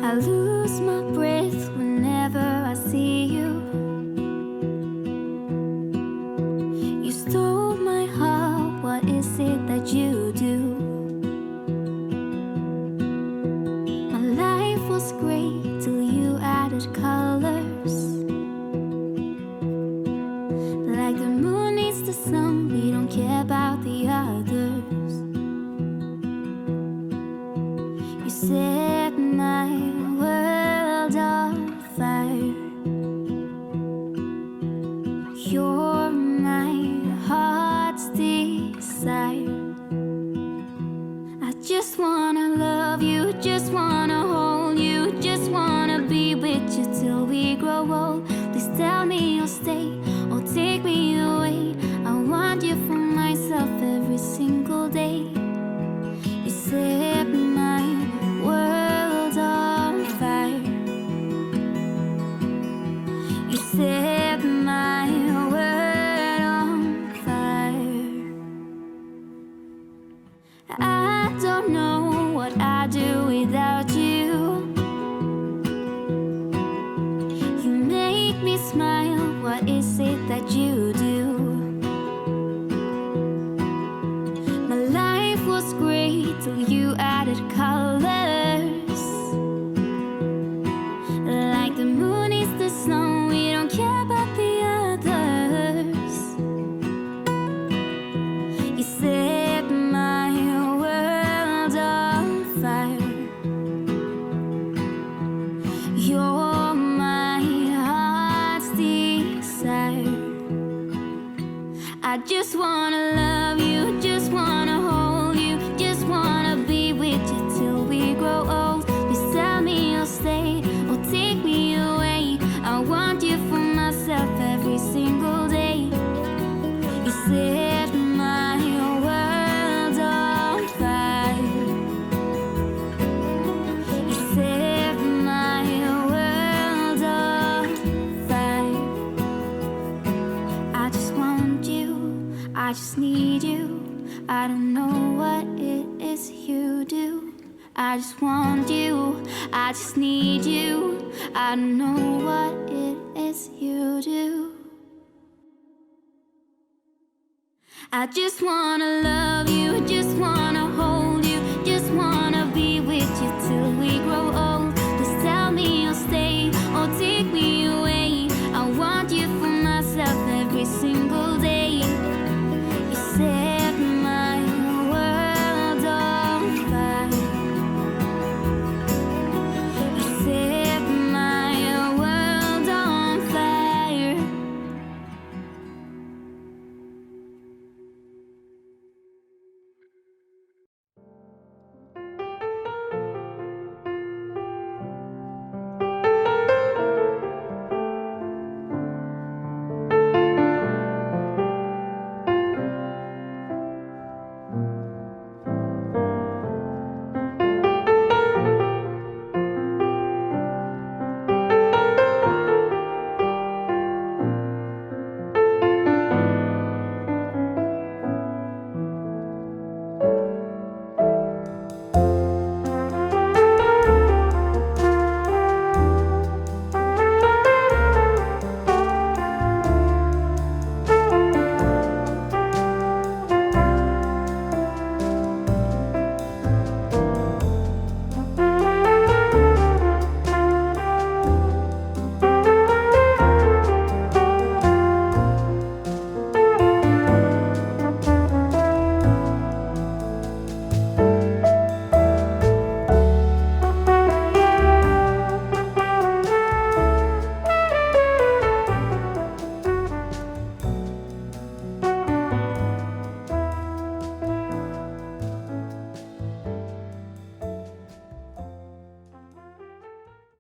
I lose my breath whenever I see you. You stole my heart, what is it that you do? My life was great till you added colors. Like the moon needs the sun, we don't care about the others. You set my world on fire. You're my heart's desire. I just wanna love you, just wanna hold you, just wanna be with you till we grow old. Please tell me you'll stay or take me away. I want you for myself every single day. You set my world on fire. You set my world on fire. I don't know what I'd do without you. You make me smile, what is it that you do? My life was great till you added colors. Like the moon is the sun, we don't care about the others. You set my world on fire. You're my heart's desire. I just wanna love you, just wanna hold you, just wanna be with you till we grow old. Please tell me you'll stay or take me away. I want you for myself every single day. You set my world on fire. You set my world on fire. I just want you, I I just need you. I don't know what it is you do. I just want you. I just need you. I don't know what it is you do. I just wanna love you, just wanna hold you, just wanna be with you till we grow old.